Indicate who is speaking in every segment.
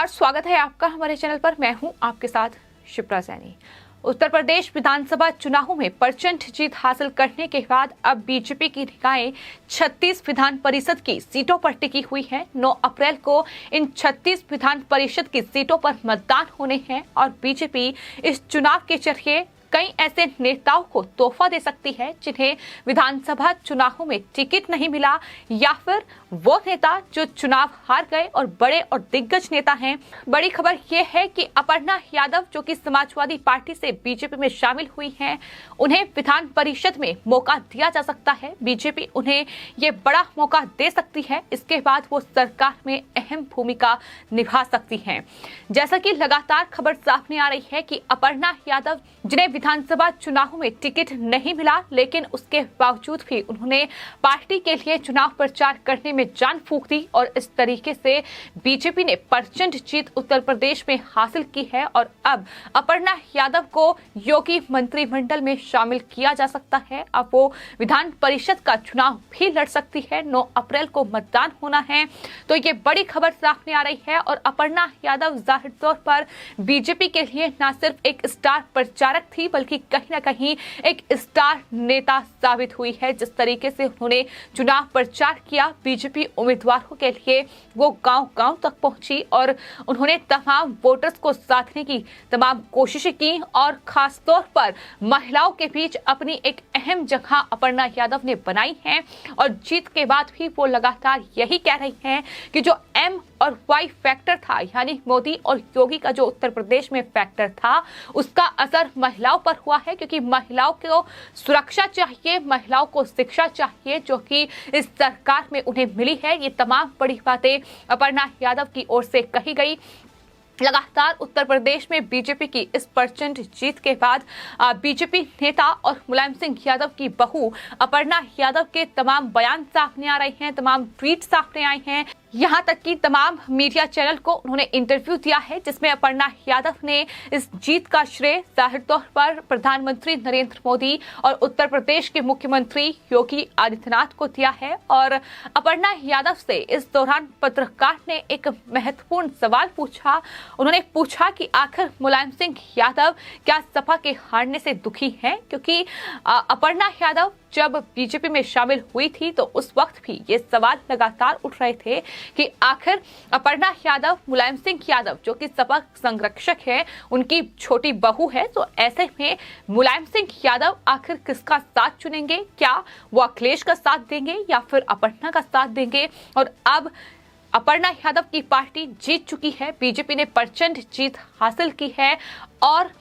Speaker 1: नमस्कार, स्वागत है आपका हमारे चैनल पर। मैं हूं आपके साथ शिप्रा सैनी। उत्तर प्रदेश विधानसभा चुनावों में प्रचंड जीत हासिल करने के बाद अब बीजेपी की निगाहें 36 विधान परिषद की सीटों पर टिकी हुई है। 9 अप्रैल को इन 36 विधान परिषद की सीटों पर मतदान होने हैं और बीजेपी इस चुनाव के जरिए कई ऐसे नेताओं को तोहफा दे सकती है जिन्हें विधानसभा चुनावों में टिकट नहीं मिला, या फिर वो नेता जो चुनाव हार गए और बड़े और दिग्गज नेता हैं। बड़ी खबर ये है कि अपर्णा यादव जो कि समाजवादी पार्टी से बीजेपी में शामिल हुई हैं, उन्हें विधान परिषद में मौका दिया जा सकता है। बीजेपी उन्हें ये बड़ा मौका दे सकती है। इसके बाद वो सरकार में अहम भूमिका निभा सकती हैं। जैसा कि लगातार खबर सामने आ रही है कि अपर्णा यादव, जिन्हें विधानसभा चुनाव में टिकट नहीं मिला, लेकिन उसके बावजूद भी उन्होंने पार्टी के लिए चुनाव प्रचार करने में जान फूंक दी और इस तरीके से बीजेपी ने प्रचंड जीत उत्तर प्रदेश में हासिल की है। और अब अपर्णा यादव को योगी मंत्रिमंडल में शामिल किया जा सकता है। अब वो विधान परिषद का चुनाव भी लड़ सकती है। 9 अप्रैल को मतदान होना है, तो ये बड़ी खबर सामने आ रही है। और अपर्णा यादव जाहिर तौर पर बीजेपी के लिए न सिर्फ एक स्टार प्रचारक थी, बल्कि कहीं न कहीं एक स्टार नेता साबित हुई है। जिस तरीके से उन्होंने चुनाव प्रचार किया बीजेपी उम्मीदवारों के लिए, वो गांव-गांव तक पहुंची और उन्होंने तमाम वोटर्स को साधने की तमाम कोशिशें की और खास तौर पर महिलाओं के बीच अपनी एक अहम जगह अपर्णा यादव ने बनाई है। और जीत के बाद भी वो लगातार यही कह रही हैं कि जो एम और वाई फैक्टर था, यानी मोदी और योगी का जो उत्तर प्रदेश में फैक्टर था, उसका असर महिलाओं पर हुआ है। क्योंकि महिलाओं को सुरक्षा चाहिए, महिलाओं को शिक्षा चाहिए, जो कि इस सरकार में उन्हें मिली है। ये तमाम बड़ी बातें अपर्णा यादव की ओर से कही गई। लगातार उत्तर प्रदेश में बीजेपी की इस प्रचंड जीत के बाद बीजेपी नेता और मुलायम सिंह यादव की बहू अपर्णा यादव के तमाम बयान सामने आ रहे हैं, तमाम ट्वीट सामने आए हैं। यहाँ तक कि तमाम मीडिया चैनल को उन्होंने इंटरव्यू दिया है, जिसमें अपर्णा यादव ने इस जीत का श्रेय जाहिर तौर पर प्रधानमंत्री नरेंद्र मोदी और उत्तर प्रदेश के मुख्यमंत्री योगी आदित्यनाथ को दिया है। और अपर्णा यादव से इस दौरान पत्रकार ने एक महत्वपूर्ण सवाल पूछा। उन्होंने पूछा कि आखिर मुलायम सिंह यादव क्या सपा के हारने से दुखी हैं, क्योंकि अपर्णा यादव जब बीजेपी में शामिल हुई थी तो उस वक्त भी ये सवाल लगातार उठ रहे थे कि आखिर अपर्णा यादव मुलायम सिंह यादव जो कि सपा संरक्षक है, उनकी छोटी बहू है, तो ऐसे में मुलायम सिंह यादव आखिर किसका साथ चुनेंगे? क्या वो अखिलेश का साथ देंगे या फिर अपर्णा का साथ देंगे? और अब अपर्णा यादव की पार्टी जीत चुकी है, बीजेपी ने प्रचंड जीत हासिल की है। और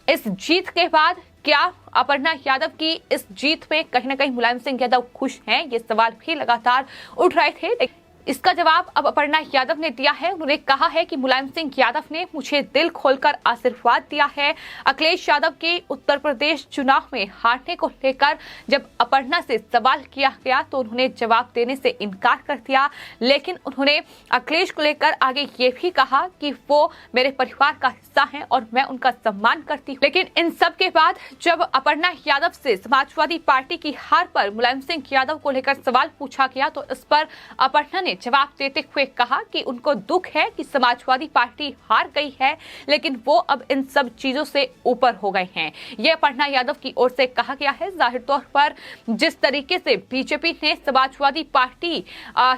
Speaker 1: इस जीत के बाद क्या अपर्णा यादव की इस जीत में कहीं ना कहीं मुलायम सिंह यादव खुश हैं? ये सवाल भी लगातार उठ रहे थे। इसका जवाब अब अपर्णा यादव ने दिया है। उन्होंने कहा है कि मुलायम सिंह यादव ने मुझे दिल खोलकर आशीर्वाद दिया है। अखिलेश यादव के उत्तर प्रदेश चुनाव में हारने को लेकर जब अपर्णा से सवाल किया गया तो उन्होंने जवाब देने से इनकार कर दिया, लेकिन उन्होंने अखिलेश को लेकर आगे ये भी कहा कि वो मेरे परिवार का हिस्सा हैं और मैं उनका सम्मान करती हूँ। लेकिन इन सब के बाद जब अपर्णा यादव से समाजवादी पार्टी की हार पर मुलायम सिंह यादव को लेकर सवाल पूछा गया तो इस पर अपर्णा ने जवाब देते हुए कहा कि उनको दुख है कि समाजवादी पार्टी हार गई है, लेकिन वो अब इन सब चीजों से ऊपर हो गए हैं। ये अपर्णा यादव की ओर से कहा गया है। जाहिर तौर पर जिस तरीके से बीजेपी ने समाजवादी पार्टी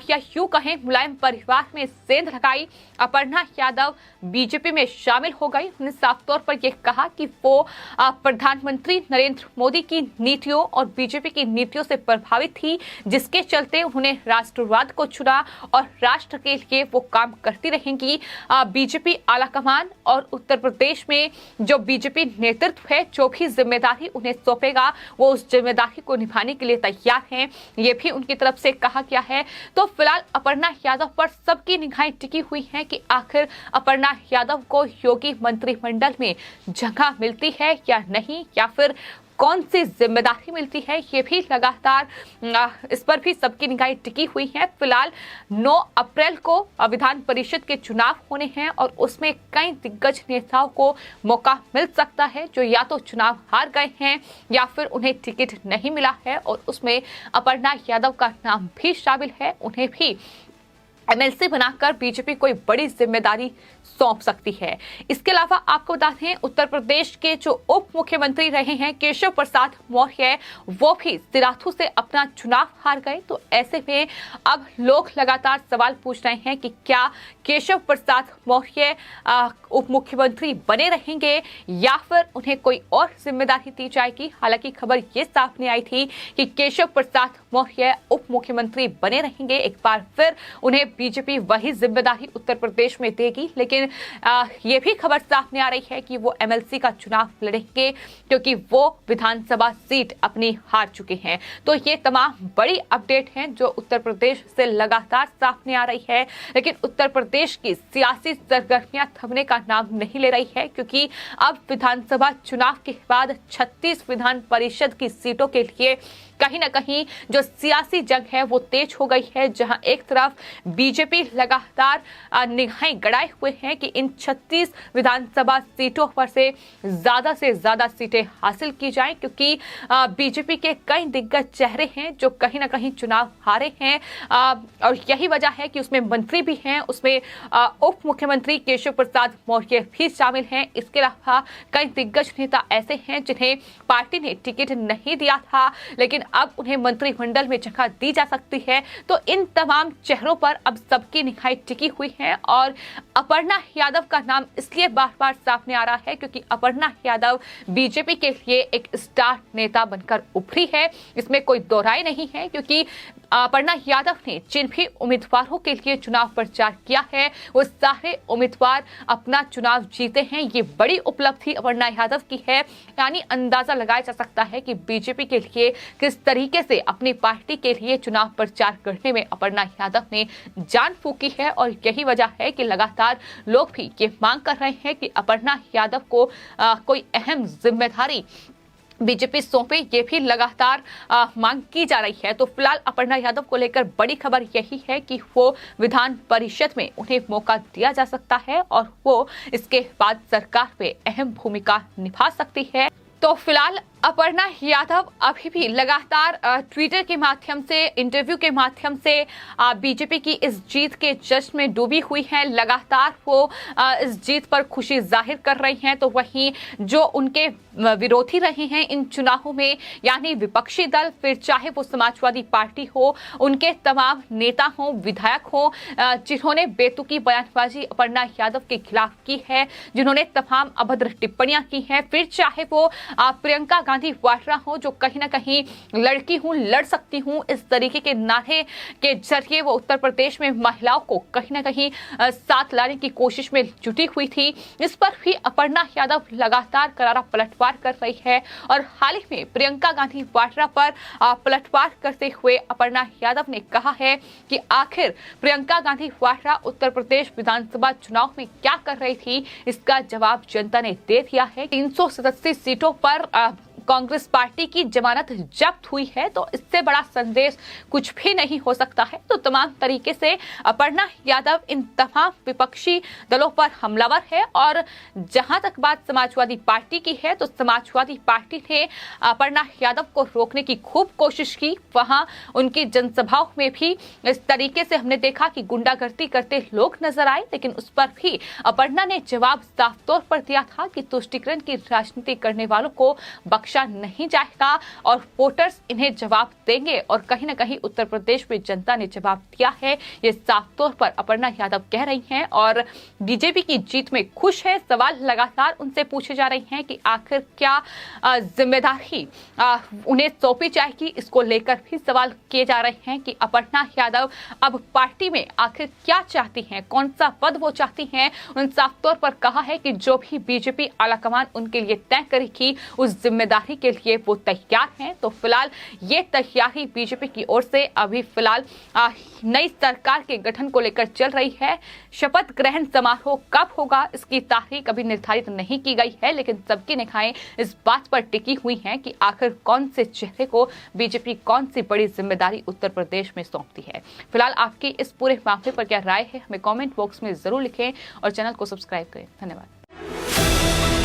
Speaker 1: या यूं कहें मुलायम परिवार में सेंध लगाई, अपर्णा यादव बीजेपी में शामिल हो गई। उन्होंने साफ तौर पर यह कहा कि वो प्रधानमंत्री नरेंद्र मोदी की नीतियों और बीजेपी की नीतियों से प्रभावित थी, जिसके चलते उन्होंने राष्ट्रवाद को चुना और राष्ट्र के लिए वो काम करती रहेंगी। बीजेपी आलाकमान और उत्तर प्रदेश में जो बीजेपी नेतृत्व है, जो भी जिम्मेदारी उन्हें सौंपेगा वो उस जिम्मेदारी को निभाने के लिए तैयार हैं, ये भी उनकी तरफ से कहा गया है। तो फिलहाल अपर्णा यादव पर सबकी निगाहें टिकी हुई हैं कि आखिर अपर्णा यादव को योगी मंत्रिमंडल में जगह मिलती है या नहीं, या फिर कौन सी जिम्मेदारी मिलती है। ये भी लगातार इस पर भी सबकी निगाहें टिकी हुई हैं। फिलहाल 9 अप्रैल को विधान परिषद के चुनाव होने हैं और उसमें कई दिग्गज नेताओं को मौका मिल सकता है जो या तो चुनाव हार गए हैं या फिर उन्हें टिकट नहीं मिला है, और उसमें अपर्णा यादव का नाम भी शामिल है। उन्हें भी एमएलसी बनाकर बीजेपी कोई बड़ी जिम्मेदारी सौंप सकती है। इसके अलावा आपको बता दें, उत्तर प्रदेश के जो उप मुख्यमंत्री रहे हैं केशव प्रसाद मौर्य, वो भी सिराथू से अपना चुनाव हार गए। तो ऐसे में अब लोग लगातार सवाल पूछ रहे हैं कि क्या केशव प्रसाद मौर्य उप मुख्यमंत्री बने रहेंगे या फिर उन्हें कोई और जिम्मेदारी दी जाएगी। हालांकि खबर ये सामने आई थी कि केशव प्रसाद मौर्य उप मुख्यमंत्री बने रहेंगे, एक बार फिर उन्हें बीजेपी वही जिम्मेदारी उत्तर प्रदेश में देगी। लेकिन ये भी खबर सामने आ रही है कि वो एमएलसी का चुनाव लड़ेंगे क्योंकि वो विधानसभा सीट अपनी हार चुके हैं। तो ये तमाम बड़ी अपडेट हैं जो उत्तर प्रदेश से लगातार सामने आ रही है। लेकिन उत्तर प्रदेश की सियासी सरगर्मियां थमने का नाम नहीं ले रही है, क्योंकि अब विधानसभा चुनाव के बाद 36 विधान परिषद की सीटों के लिए कहीं ना कहीं जो सियासी जंग है वो तेज हो गई है। जहां एक तरफ बीजेपी लगातार निगाहें गड़ाए हुए हैं कि इन 36 विधानसभा सीटों पर से ज्यादा सीटें हासिल की जाएं, क्योंकि बीजेपी के कई दिग्गज चेहरे हैं जो कहीं ना कहीं चुनाव हारे हैं और यही वजह है कि उसमें मंत्री भी हैं, उसमें उप मुख्यमंत्री केशव प्रसाद मौर्य भी शामिल हैं। इसके अलावा कई दिग्गज नेता ऐसे हैं जिन्हें पार्टी ने टिकट नहीं दिया था, लेकिन अब उन्हें मंत्रिमंडल में जगह दी जा सकती है। तो इन तमाम चेहरों पर अब सबकी निगाहें टिकी हुई हैं और अपर्णा यादव का नाम इसलिए बार बार सामने आ रहा है क्योंकि अपर्णा यादव बीजेपी के लिए एक स्टार नेता बनकर उभरी है। इसमें कोई दो राय नहीं है, क्योंकि अपर्णा यादव ने जिन भी उम्मीदवारों के लिए चुनाव प्रचार किया है वो सारे उम्मीदवार अपना चुनाव जीते हैं। ये बड़ी उपलब्धि अपर्णा यादव की है। यानी अंदाजा लगाया जा सकता है कि बीजेपी के लिए किस तरीके से अपनी पार्टी के लिए चुनाव प्रचार करने में अपर्णा यादव ने जान फूकी है और यही वजह है कि लगातार लोग भी ये मांग कर रहे हैं कि अपर्णा यादव को कोई अहम जिम्मेदारी बीजेपी सौंपे। ये भी लगातार मांग की जा रही है। तो फिलहाल अपर्णा यादव को लेकर बड़ी खबर यही है कि वो विधान परिषद में उन्हें मौका दिया जा सकता है और वो इसके बाद सरकार में अहम भूमिका निभा सकती है। तो फिलहाल अपर्णा यादव अभी भी लगातार ट्विटर के माध्यम से, इंटरव्यू के माध्यम से बीजेपी की इस जीत के जश्न में डूबी हुई हैं। लगातार वो इस जीत पर खुशी जाहिर कर रही हैं। तो वहीं जो उनके विरोधी रहे हैं इन चुनावों में, यानी विपक्षी दल, फिर चाहे वो समाजवादी पार्टी हो, उनके तमाम नेता हो, विधायक हो, जिन्होंने बेतुकी बयानबाजी अपर्णा यादव के खिलाफ की है, जिन्होंने तमाम अभद्र टिप्पणियां की हैं, फिर चाहे वो प्रियंका गांधी वाड्रा हो जो कहीं ना कहीं लड़की हूं, लड़ सकती हूं, इस तरीके के नारे के जरिए वो उत्तर प्रदेश में महिलाओं को कहीं ना कहीं साथ लाने की कोशिश में जुटी हुई थी। इस पर भी अपर्णा यादव लगातार करारा पलटवार कर रही है और हाल ही में प्रियंका गांधी वाड्रा पर पलटवार करते हुए अपर्णा यादव ने कहा है कि आखिर प्रियंका गांधी वाड्रा उत्तर प्रदेश विधानसभा चुनाव में क्या कर रही थी, इसका जवाब जनता ने दे दिया है। 387 सीटों पर कांग्रेस पार्टी की जमानत जब्त हुई है, तो इससे बड़ा संदेश कुछ भी नहीं हो सकता है। तो तमाम तरीके से अपर्णा यादव इन तमाम विपक्षी दलों पर हमलावर है और जहां तक बात समाजवादी पार्टी की है, तो समाजवादी पार्टी ने अपर्णा यादव को रोकने की खूब कोशिश की। वहां उनकी जनसभाओं में भी इस तरीके से हमने देखा कि गुंडागर्दी करते लोग नजर आए, लेकिन उस पर भी अपर्णा ने जवाब साफ तौर पर दिया था कि तुष्टीकरण की राजनीति करने वालों को बख्शा नहीं जाएगा और वोटर्स इन्हें जवाब देंगे। और कहीं ना कहीं उत्तर प्रदेश में जनता ने जवाब दिया है, ये साफ तौर पर अपर्णा यादव कह रही हैं और बीजेपी की जीत में खुश है। सवाल लगातार उनसे पूछे जा रहे हैं कि आखिर क्या जिम्मेदारी उन्हें सौंपी जाएगी, इसको लेकर भी सवाल किए जा रहे हैं कि अपर्णा यादव अब पार्टी में आखिर क्या चाहती हैं, कौन सा पद वो चाहती हैं। उन्होंने साफ तौर पर कहा है कि जो भी बीजेपी आलाकमान उनके लिए तय करेगी उस जिम्मेदारी के लिए वो तैयार हैं। तो फिलहाल ये तैयारी बीजेपी की ओर से अभी फिलहाल नई सरकार के गठन को लेकर चल रही है। शपथ ग्रहण समारोह कब होगा इसकी तारीख अभी निर्धारित नहीं की गई है, लेकिन सबकी निगाहें इस बात पर टिकी हुई हैं कि आखिर कौन से चेहरे को बीजेपी कौन सी बड़ी जिम्मेदारी उत्तर प्रदेश में सौंपती है। फिलहाल आपकी इस पूरे मामले पर क्या राय है, हमें कमेंट बॉक्स में जरूर लिखें और चैनल को सब्सक्राइब करें। धन्यवाद।